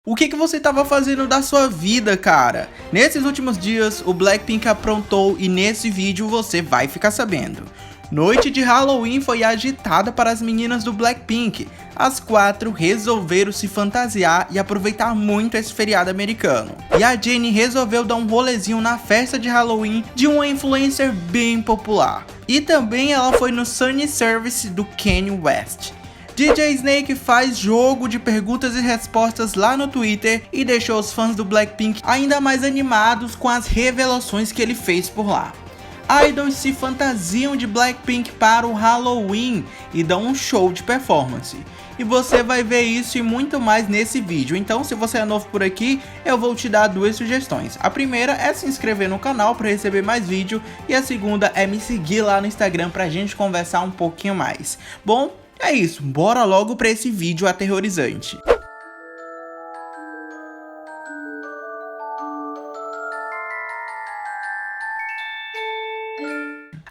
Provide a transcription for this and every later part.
O que você estava fazendo da sua vida, cara? Nesses últimos dias, o Blackpink aprontou e nesse vídeo você vai ficar sabendo. Noite de Halloween foi agitada para as meninas do Blackpink. As 4 resolveram se fantasiar e aproveitar muito esse feriado americano. E a Jennie resolveu dar um rolezinho na festa de Halloween de uma influencer bem popular. E também ela foi no Sunny Service do Kanye West. DJ Snake faz jogo de perguntas e respostas lá no Twitter e deixou os fãs do Blackpink ainda mais animados com as revelações que ele fez por lá. Idols se fantasiam de Blackpink para o Halloween e dão um show de performance. E você vai ver isso e muito mais nesse vídeo, então se você é novo por aqui, eu vou te dar 2 sugestões. A primeira é se inscrever no canal para receber mais vídeo e a segunda é me seguir lá no Instagram pra gente conversar um pouquinho mais. Bom, é isso, bora logo para esse vídeo aterrorizante.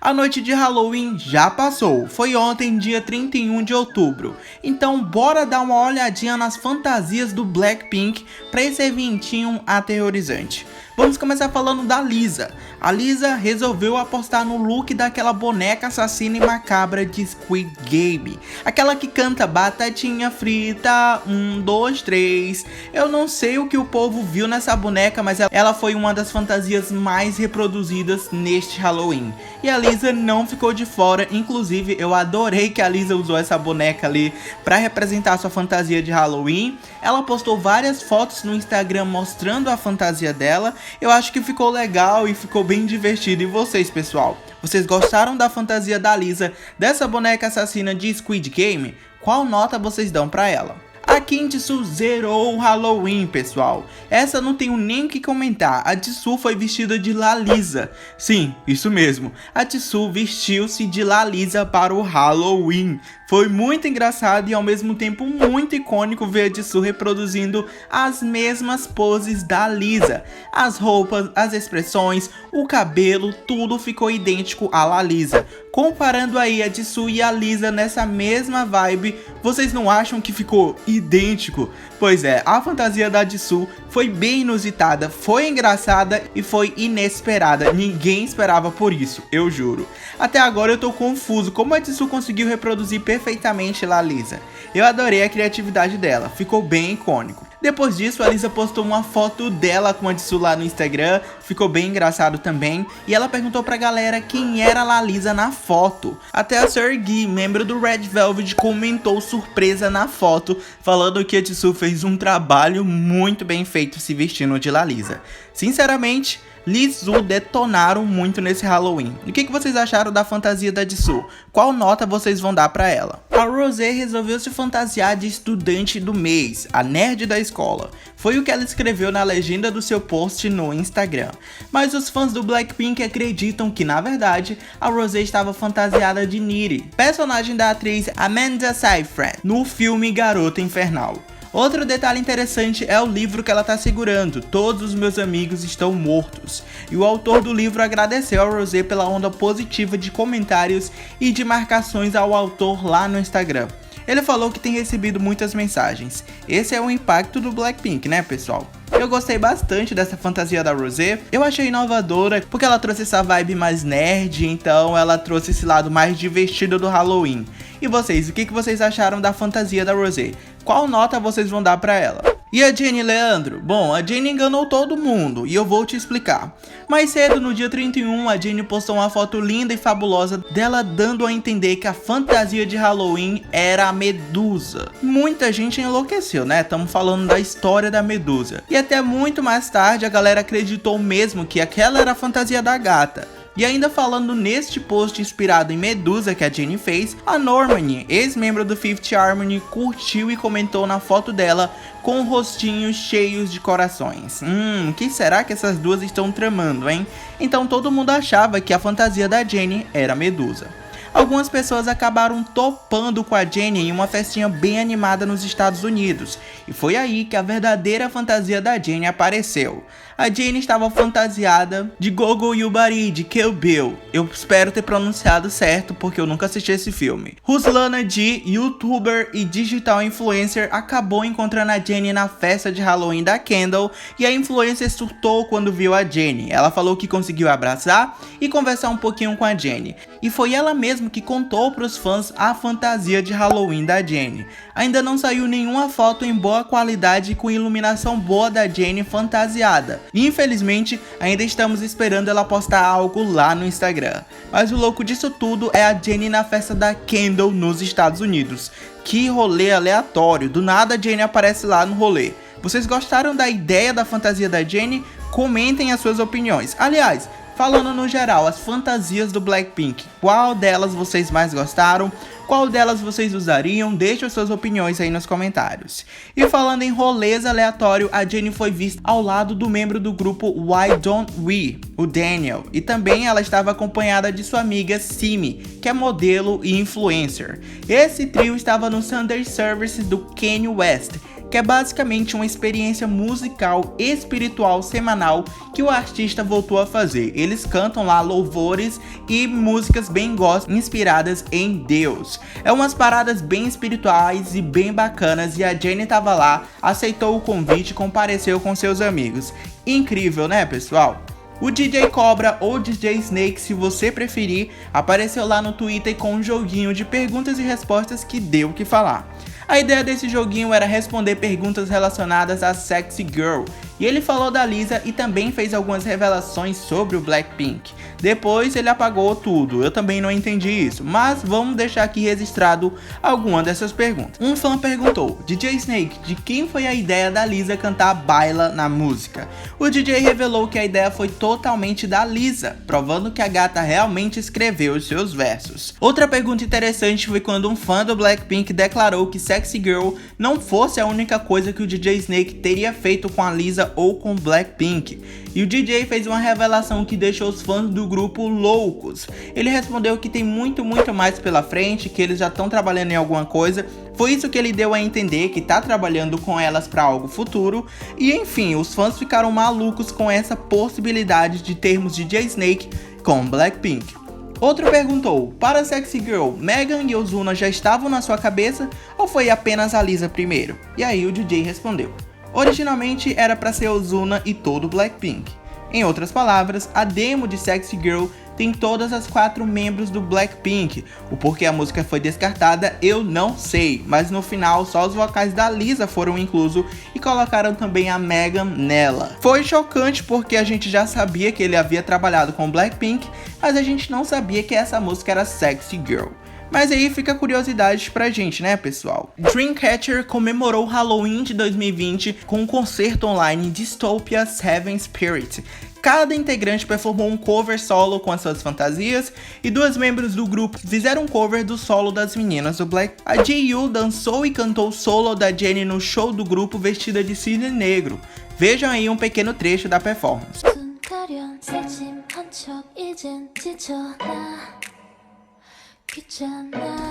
A noite de Halloween já passou, foi ontem, dia 31 de outubro, então bora dar uma olhadinha nas fantasias do Blackpink para esse eventinho aterrorizante. Vamos começar falando da Lisa. A Lisa resolveu apostar no look daquela boneca assassina e macabra de Squid Game. Aquela que canta batatinha frita, 1, 2, 3. Eu não sei o que o povo viu nessa boneca, mas ela foi uma das fantasias mais reproduzidas neste Halloween. E a Lisa não ficou de fora, inclusive eu adorei que a Lisa usou essa boneca ali para representar sua fantasia de Halloween. Ela postou várias fotos no Instagram mostrando a fantasia dela. Eu acho que ficou legal e ficou bem divertido. E vocês, pessoal? Vocês gostaram da fantasia da Lisa, dessa boneca assassina de Squid Game? Qual nota vocês dão pra ela? A Kim Jisoo zerou o Halloween, pessoal. Essa não tenho nem o que comentar. A Jisoo foi vestida de Lalisa. Sim, isso mesmo. A Jisoo vestiu-se de Lalisa para o Halloween. Foi muito engraçado e ao mesmo tempo muito icônico ver a Jisoo reproduzindo as mesmas poses da Lisa. As roupas, as expressões, o cabelo, tudo ficou idêntico à Lalisa. Comparando aí a Jisoo e a Lisa nessa mesma vibe, vocês não acham que ficou idêntico? Pois é, a fantasia da Jisoo foi bem inusitada, foi engraçada e foi inesperada. Ninguém esperava por isso, eu juro. Até agora eu tô confuso, como a Jisoo conseguiu reproduzir perfeitamente a Lisa? Eu adorei a criatividade dela, ficou bem icônico. Depois disso, a Lisa postou uma foto dela com a Jisoo lá no Instagram, ficou bem engraçado também, e ela perguntou pra galera quem era a Lisa na foto. Até a Sergi, membro do Red Velvet, comentou surpresa na foto, falando que a Jisoo fez um trabalho muito bem feito se vestindo de Lisa. Sinceramente, Lizzo detonaram muito nesse Halloween. E o que vocês acharam da fantasia da Jisoo? Qual nota vocês vão dar pra ela? A Rosé resolveu se fantasiar de estudante do mês, a nerd da escola. Foi o que ela escreveu na legenda do seu post no Instagram. Mas os fãs do Blackpink acreditam que, na verdade, a Rosé estava fantasiada de Niri, personagem da atriz Amanda Seyfried, no filme Garota Infernal. Outro detalhe interessante é o livro que ela tá segurando, Todos os Meus Amigos Estão Mortos. E o autor do livro agradeceu a Rosé pela onda positiva de comentários e de marcações ao autor lá no Instagram. Ele falou que tem recebido muitas mensagens. Esse é o impacto do Blackpink, né, pessoal? Eu gostei bastante dessa fantasia da Rosé, eu achei inovadora porque ela trouxe essa vibe mais nerd, então ela trouxe esse lado mais divertido do Halloween. E vocês, o que vocês acharam da fantasia da Rosé? Qual nota vocês vão dar pra ela? E a Jennie, Leandro? Bom, a Jennie enganou todo mundo e eu vou te explicar. Mais cedo, no dia 31, a Jennie postou uma foto linda e fabulosa dela dando a entender que a fantasia de Halloween era a Medusa. Muita gente enlouqueceu, né? Estamos falando da história da Medusa. E até muito mais tarde a galera acreditou mesmo que aquela era a fantasia da gata. E ainda falando neste post inspirado em Medusa que a Jennie fez, a Normani, ex-membro do Fifth Harmony, curtiu e comentou na foto dela com rostinhos cheios de corações. O que será que essas duas estão tramando, hein? Então todo mundo achava que a fantasia da Jennie era Medusa. algumas pessoas acabaram topando com a Jennie em uma festinha bem animada nos Estados Unidos, e foi aí que a verdadeira fantasia da Jennie apareceu. A Jennie estava fantasiada de Gogo Yubari, de Kill Bill. Eu espero ter pronunciado certo, porque eu nunca assisti esse filme. Ruslana D, youtuber e digital influencer, acabou encontrando a Jennie na festa de Halloween da Kendall, e a influencer surtou quando viu a Jennie. Ela falou que conseguiu abraçar e conversar um pouquinho com a Jennie, e foi ela mesma que contou para os fãs a fantasia de Halloween da Jennie. Ainda não saiu nenhuma foto em boa qualidade com iluminação boa da Jennie fantasiada. Infelizmente, ainda estamos esperando ela postar algo lá no Instagram. Mas o louco disso tudo é a Jennie na festa da Kendall nos Estados Unidos. Que rolê aleatório, do nada a Jennie aparece lá no rolê. Vocês gostaram da ideia da fantasia da Jennie? Comentem as suas opiniões. Aliás, falando no geral, as fantasias do Blackpink, qual delas vocês mais gostaram? Qual delas vocês usariam? Deixe as suas opiniões aí nos comentários. E falando em rolês aleatório, a Jennie foi vista ao lado do membro do grupo Why Don't We, o Daniel. E também ela estava acompanhada de sua amiga Simi, que é modelo e influencer. Esse trio estava no Sunday Service do Kanye West, que é basicamente uma experiência musical e espiritual semanal que o artista voltou a fazer. Eles cantam lá louvores e músicas bem gospel inspiradas em Deus. É umas paradas bem espirituais e bem bacanas, e a Jennie tava lá, aceitou o convite e compareceu com seus amigos. Incrível, né, pessoal? O DJ Cobra ou DJ Snake, se você preferir, apareceu lá no Twitter com um joguinho de perguntas e respostas que deu o que falar. A ideia desse joguinho era responder perguntas relacionadas a Sexy Girl, e ele falou da Lisa e também fez algumas revelações sobre o Blackpink. Depois ele apagou tudo, eu também não entendi isso, mas vamos deixar aqui registrado alguma dessas perguntas. Um fã perguntou: DJ Snake, de quem foi a ideia da Lisa cantar Baila na música? O DJ revelou que a ideia foi totalmente da Lisa, provando que a gata realmente escreveu os seus versos. Outra pergunta interessante foi quando um fã do Blackpink declarou que Sexy Girl não fosse a única coisa que o DJ Snake teria feito com a Lisa ou com Blackpink. E o DJ fez uma revelação que deixou os fãs do grupo loucos. Ele respondeu que tem muito mais pela frente, que eles já estão trabalhando em alguma coisa. Foi isso que ele deu a entender, que tá trabalhando com elas para algo futuro. E enfim, os fãs ficaram malucos com essa possibilidade de termos DJ Snake com Blackpink. Outro perguntou: para Sexy Girl, Megan e Ozuna já estavam na sua cabeça ou foi apenas a Lisa primeiro? E aí o DJ respondeu: originalmente era para ser Ozuna e todo o Blackpink. Em outras palavras, a demo de Sexy Girl tem todas as 4 membros do Blackpink. O porquê a música foi descartada eu não sei, mas no final só os vocais da Lisa foram inclusos e colocaram também a Megan nela. Foi chocante porque a gente já sabia que ele havia trabalhado com o Blackpink, mas a gente não sabia que essa música era Sexy Girl. Mas aí fica a curiosidade pra gente, né, pessoal? Dreamcatcher comemorou Halloween de 2020 com um concerto online Dystopia Seven Spirit. Cada integrante performou um cover solo com as suas fantasias, e 2 membros do grupo fizeram um cover do solo das meninas do Black. A Ji-Yoo dançou e cantou o solo da Jennie no show do grupo vestida de cisne negro. Vejam aí um pequeno trecho da performance.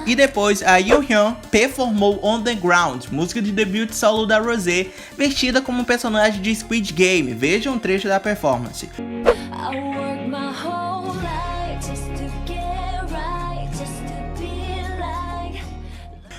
E depois a Yoo-hyun performou On The Ground, música de debut solo da Rosé, vestida como um personagem de Squid Game. Vejam um trecho da performance.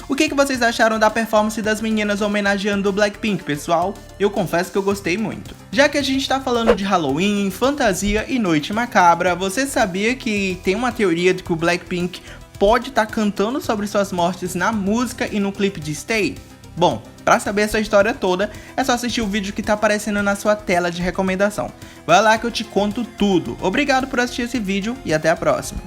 O que vocês acharam da performance das meninas homenageando o Blackpink, pessoal? Eu confesso que eu gostei muito. Já que a gente tá falando de Halloween, fantasia e noite macabra, você sabia que tem uma teoria de que o Blackpink pode estar cantando sobre suas mortes na música e no clipe de Stay? Bom, para saber essa história toda, é só assistir o vídeo que tá aparecendo na sua tela de recomendação. Vai lá que eu te conto tudo. Obrigado por assistir esse vídeo e até a próxima.